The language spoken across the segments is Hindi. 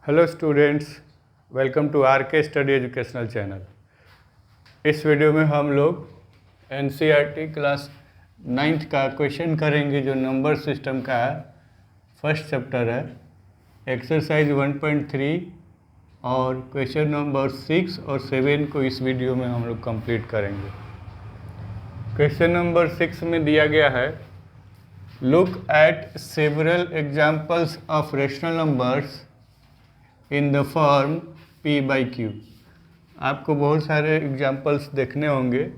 Hello students, welcome to R K. Study educational channel. इस वीडियो में हम लोग एनसीईआरटी क्लास 9th का क्वेश्चन करेंगे जो नंबर सिस्टम का है। फर्स्ट चैप्टर है, एक्सरसाइज 1.3 और क्वेश्चन नंबर 6 और 7 को इस वीडियो में हम लोग कंप्लीट करेंगे। क्वेश्चन नंबर 6 में दिया गया है, look at several examples of rational numbers in the form p by Q. आपको बहुत सारे एग्जाम्पल्स देखने होंगे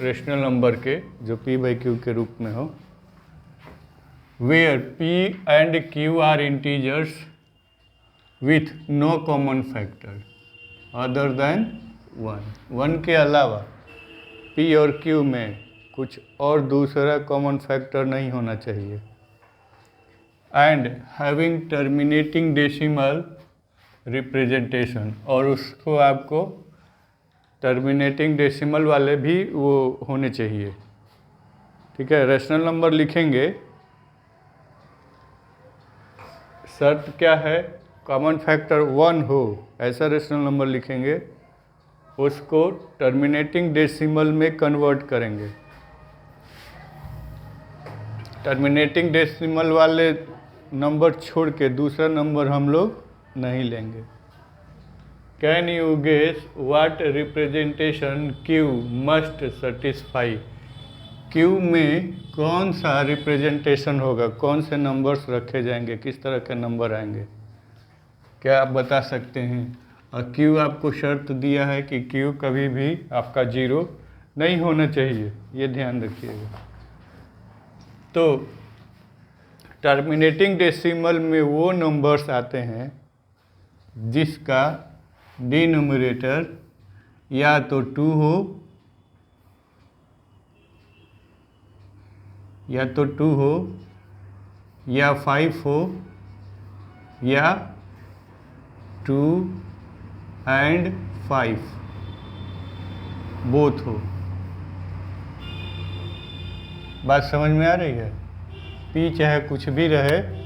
रेशनल नंबर के जो p बाई क्यू के रूप में हो। Where p and q are integers with no common factor other than 1 के अलावा p और q में कुछ और दूसरा कॉमन फैक्टर नहीं होना चाहिए। And having terminating decimal representation, और उसको आपको टर्मिनेटिंग डेसिमल वाले भी वो होने चाहिए। ठीक है, रेशनल नंबर लिखेंगे, शर्त क्या है, कॉमन फैक्टर 1 हो, ऐसा रेशनल नंबर लिखेंगे। उसको टर्मिनेटिंग डेसिमल में कन्वर्ट करेंगे। टर्मिनेटिंग डेसिमल वाले नंबर छोड़ के दूसरा नंबर हम लोग नहीं लेंगे। Can you guess what representation Q must satisfy? Q में कौन सा रिप्रेजेंटेशन होगा, कौन से नंबर्स रखे जाएंगे, किस तरह के नंबर आएंगे, क्या आप बता सकते हैं? और Q आपको शर्त दिया है कि Q कभी भी आपका 0 नहीं होना चाहिए, ये ध्यान रखिएगा। तो टर्मिनेटिंग डेसिमल में वो नंबर्स आते हैं जिसका डिनोमिनेटर या तो 2 हो या 5 हो या 2 and 5 बोथ हो। बात समझ में आ रही है? P चाहे कुछ भी रहे,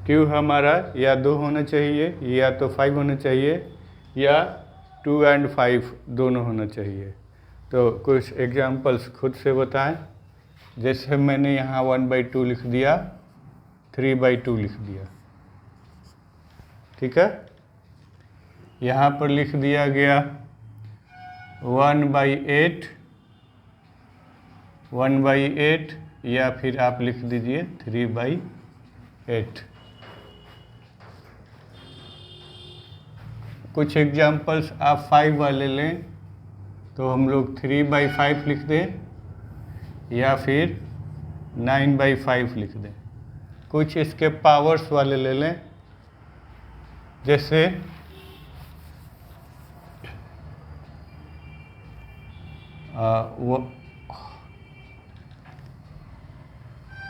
Q हमारा या 2 होना चाहिए या तो 5 होना चाहिए या 2 and 5 दोनों होना चाहिए। तो कुछ एग्जांपल्स खुद से बताएं। जैसे मैंने यहाँ 1/2 लिख दिया, 3/2 लिख दिया। ठीक है, यहाँ पर लिख दिया गया 1/8, 1/8 या फिर आप लिख दीजिए 3/8। कुछ एग्जांपल्स आप 5 वाले लें तो हम लोग 3/5 लिख दें या फिर 9/5 लिख दें। कुछ इसके पावर्स वाले ले लें, जैसे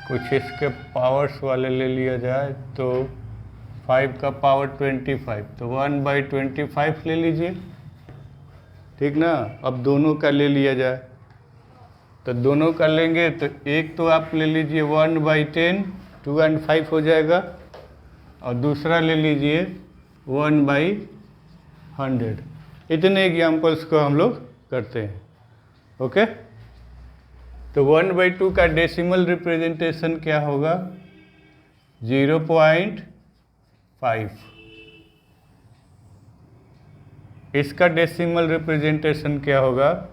कुछ इसके पावर्स वाले ले लिया जाए तो 5 का पावर 25, तो 1/25 ले लीजिए। ठीक ना, अब दोनों का ले लिया जाए तो दोनों का लेंगे तो एक तो आप ले लीजिए 1/10, 2 and 5 हो जाएगा, और दूसरा ले लीजिए 1/100। इतने एग्जाम्पल्स को हम लोग करते हैं। ओके, तो 1/2 का डेसिमल रिप्रेजेंटेशन क्या होगा? 0.5। इसका डेसिमल रिप्रेजेंटेशन क्या होगा?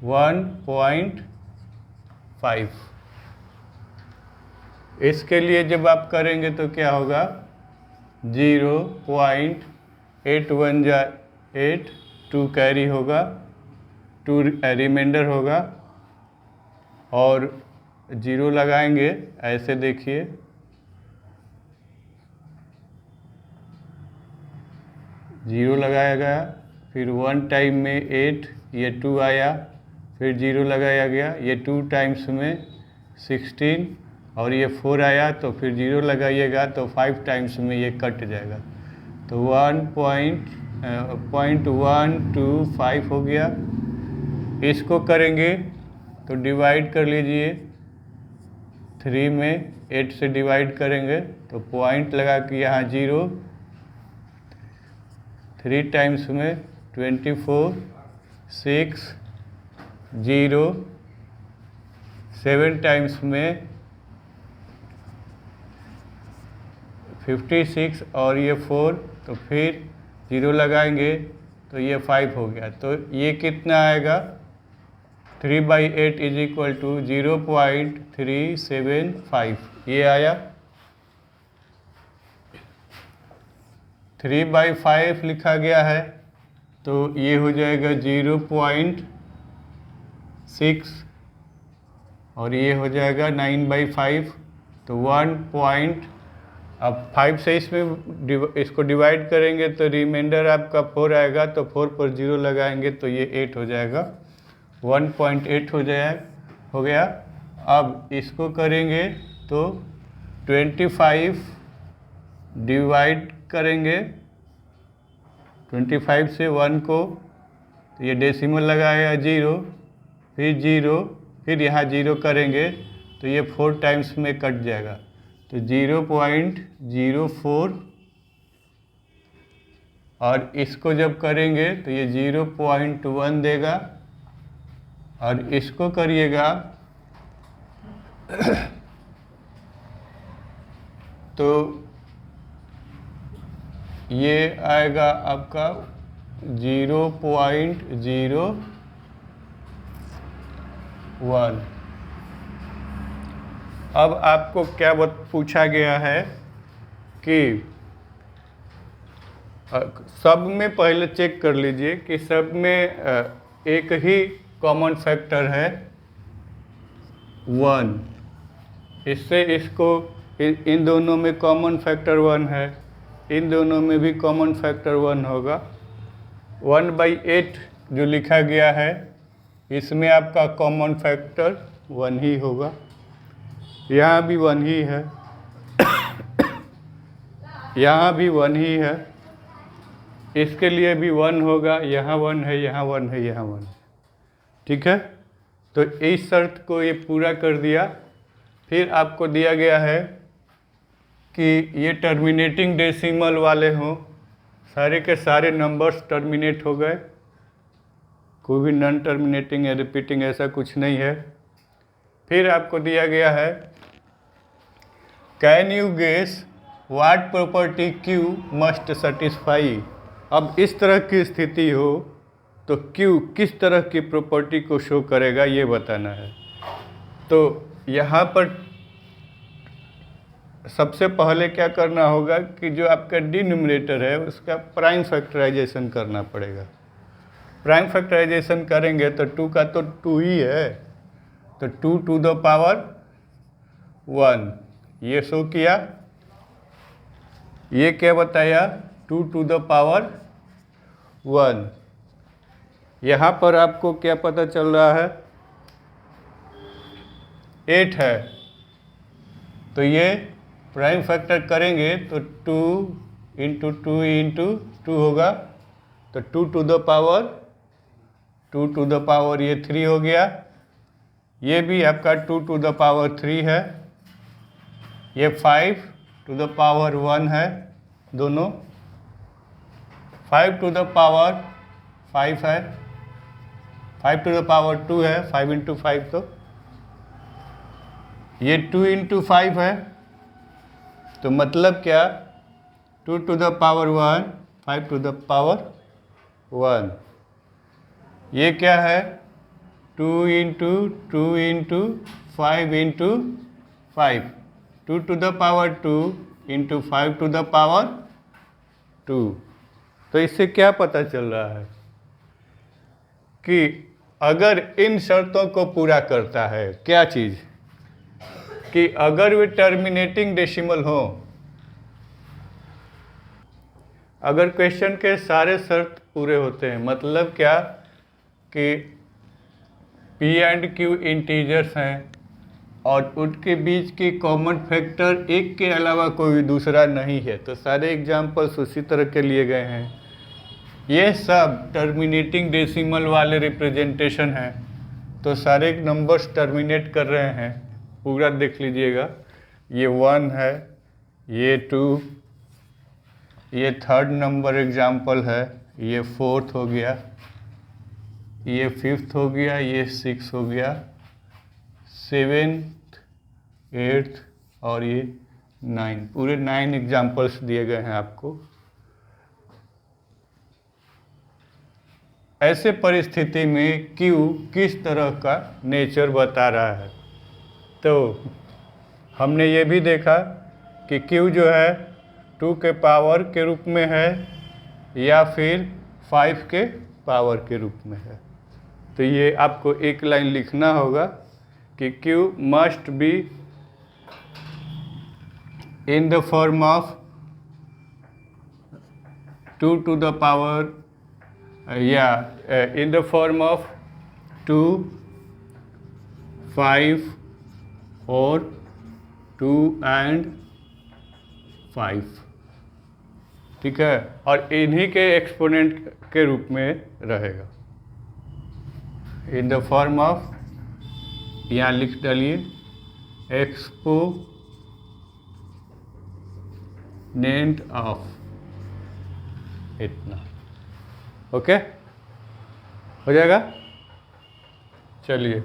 1.5। इसके लिए जब आप करेंगे तो क्या होगा? 0.81 जा 8, 2 कैरी होगा, 2 रिमाइंडर होगा, और 0 लगाएंगे। ऐसे देखिए, 0 लगाया गया, फिर 1 टाइम में 8, ये 2 आया, फिर 0 लगाया गया, ये 2 टाइम्स में 16, और ये 4 आया, तो फिर 0 लगाइएगा तो 5 टाइम्स में ये कट जाएगा, तो 1.125 हो गया। इसको करेंगे तो डिवाइड कर लीजिए, 3 में 8 से डिवाइड करेंगे तो पॉइंट लगा कि यहाँ 0, 3 टाइम्स में 24, 6, 0, 7 टाइम्स में 56 और ये 4, तो फिर 0 लगाएंगे तो ये 5 हो गया। तो ये कितना आएगा, 3/8 इज इक्वल टू 0.375, ये आया। 3/5 लिखा गया है तो ये हो जाएगा 0.6 और ये हो जाएगा 9/5, तो 1. अब 5 से इसको डिवाइड करेंगे तो रिमाइंडर आपका 4 आएगा, तो 4 पर 0 लगाएंगे तो ये 8 हो जाएगा, 1.8 हो गया। अब इसको करेंगे तो 25 डिवाइड करेंगे 25 से 1 को, तो ये डेसिमल लगाएगा 0, फिर 0, फिर यहाँ 0 करेंगे तो ये 4 टाइम्स में कट जाएगा, तो 0.04, और इसको जब करेंगे तो ये 0.1 देगा, और इसको करिएगा तो ये आएगा आपका 0.01। अब आपको क्या पूछा गया है कि सब में पहले चेक कर लीजिए कि सब में एक ही कॉमन फैक्टर है 1, इससे इसको इन दोनों में कॉमन फैक्टर 1 है, इन दोनों में भी कॉमन फैक्टर 1 होगा। 1/8 जो लिखा गया है इसमें आपका कॉमन फैक्टर 1 ही होगा, यहाँ भी 1 ही है, यहाँ भी 1 ही है, इसके लिए भी 1 होगा, यहाँ 1 है, यहाँ 1 है, यहाँ 1 है, ठीक है। तो इस शर्त को ये पूरा कर दिया। फिर आपको दिया गया है कि ये टर्मिनेटिंग डेसिमल वाले हों, सारे के सारे नंबर्स टर्मिनेट हो गए, कोई भी नॉन टर्मिनेटिंग या रिपीटिंग ऐसा कुछ नहीं है। फिर आपको दिया गया है can you guess what property Q must satisfy. अब इस तरह की स्थिति हो तो Q किस तरह की प्रॉपर्टी को शो करेगा ये बताना है। तो यहाँ पर सबसे पहले क्या करना होगा कि जो आपका डिनोमिनेटर है उसका प्राइम फैक्टराइजेशन करना पड़ेगा। प्राइम फैक्टराइजेशन करेंगे तो 2 का तो 2 ही है, तो 2 to the power 1 ये शो किया। ये क्या बताया, 2 to the power 1। यहाँ पर आपको क्या पता चल रहा है, 8 है, तो ये प्राइम फैक्टर करेंगे तो 2 × 2 × 2 होगा, तो 2 to the power ये 3 हो गया। ये भी आपका 2 to the power 3 है, ये 5 to the power 1 है, दोनों 5 to the power 5 है, 5 to the power 2 है, 5 × 5 तो ये 2 × 5 है, तो मतलब क्या 2 to the power 1, 5 to the power 1। ये क्या है 2 × 2 × 5 × 5, 2 to the power 2 × 5 to the power 2। तो इससे क्या पता चल रहा है कि अगर इन शर्तों को पूरा करता है, क्या चीज़, कि अगर वे टर्मिनेटिंग डेसिमल हो, अगर क्वेश्चन के सारे शर्त पूरे होते हैं, मतलब क्या कि P and Q इंटीजर्स हैं और उनके बीच की कॉमन फैक्टर 1 के अलावा कोई दूसरा नहीं है, तो सारे एग्जाम्पल्स उसी तरह के लिए गए हैं। ये सब टर्मिनेटिंग डेसिमल वाले रिप्रेजेंटेशन हैं, तो सारे नंबर्स टर्मिनेट कर रहे हैं, पूरा देख लीजिएगा। ये 1 है, ये 2, ये 3rd नंबर एग्जाम्पल है, ये 4th हो गया, ये 5th हो गया, ये 6 हो गया, 7th 8th और ये 9, पूरे 9 एग्जाम्पल्स दिए गए हैं आपको। ऐसे परिस्थिति में Q किस तरह का नेचर बता रहा है। तो हमने ये भी देखा कि Q जो है 2 के पावर के रूप में है या फिर 5 के पावर के रूप में है। तो ये आपको एक लाइन लिखना होगा कि Q must be in the form of 2 to the power in the form of 2, 5 और 2 and 5, ठीक है, और इन्हीं के एक्सपोनेंट के रूप में रहेगा। इन द फॉर्म ऑफ, यहाँ लिख डालिए एक्सपोनेंट ऑफ इतना। ओके, हो जाएगा। चलिए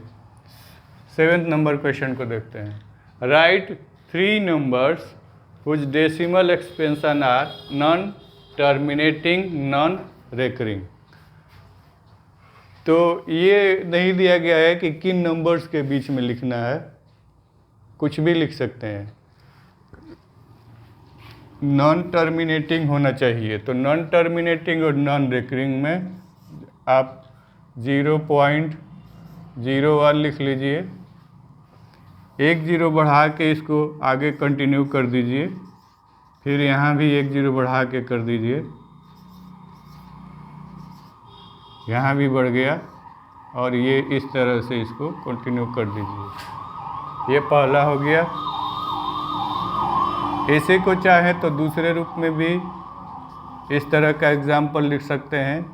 7th नंबर क्वेश्चन को देखते हैं। Right 3 numbers whose decimal expansion are non terminating non recurring. तो ये नहीं दिया गया है कि किन नंबर्स के बीच में लिखना है, कुछ भी लिख सकते हैं। नॉन टर्मिनेटिंग होना चाहिए, तो नॉन टर्मिनेटिंग और नॉन रेकरिंग में आप 0.01 लिख लीजिए, 1 0 बढ़ा के इसको आगे कंटिन्यू कर दीजिए, फिर यहाँ भी 1 0 बढ़ा के कर दीजिए, यहाँ भी बढ़ गया और ये इस तरह से इसको कंटिन्यू कर दीजिए। ये पहला हो गया। इसी को चाहे तो दूसरे रूप में भी इस तरह का एग्जाम्पल लिख सकते हैं।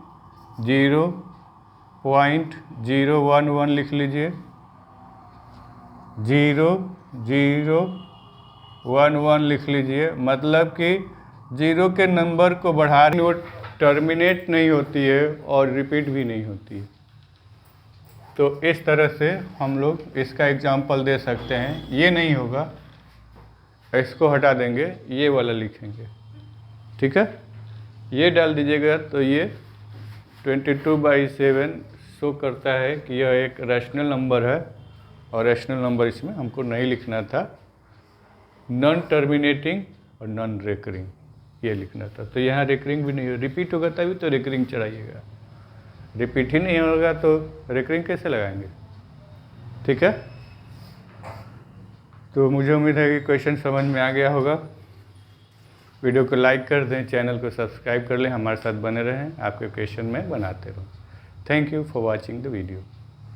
0.011 लिख लीजिए, 0.011 लिख लीजिए, मतलब कि 0 के नंबर को बढ़ाने वो टर्मिनेट नहीं होती है और रिपीट भी नहीं होती है। तो इस तरह से हम लोग इसका एग्जाम्पल दे सकते हैं। ये नहीं होगा, इसको हटा देंगे, ये वाला लिखेंगे, ठीक है। ये डाल दीजिएगा तो ये 22/7 शो करता है कि यह एक रैशनल नंबर है, और रैशनल नंबर इसमें हमको नहीं लिखना था। नॉन टर्मिनेटिंग और नॉन रेकरिंग ये लिखना था। तो यहाँ रेकरिंग भी नहीं हो, रिपीट होगा तभी तो रेकरिंग चढ़ाइएगा, रिपीट ही नहीं होगा तो रेकरिंग कैसे लगाएंगे, ठीक है। तो मुझे उम्मीद है कि क्वेश्चन समझ में आ गया होगा। वीडियो को लाइक कर दें, चैनल को सब्सक्राइब कर लें, हमारे साथ बने रहें, आपके क्वेश्चन में बनाते रहूँ। Thank you for watching the video.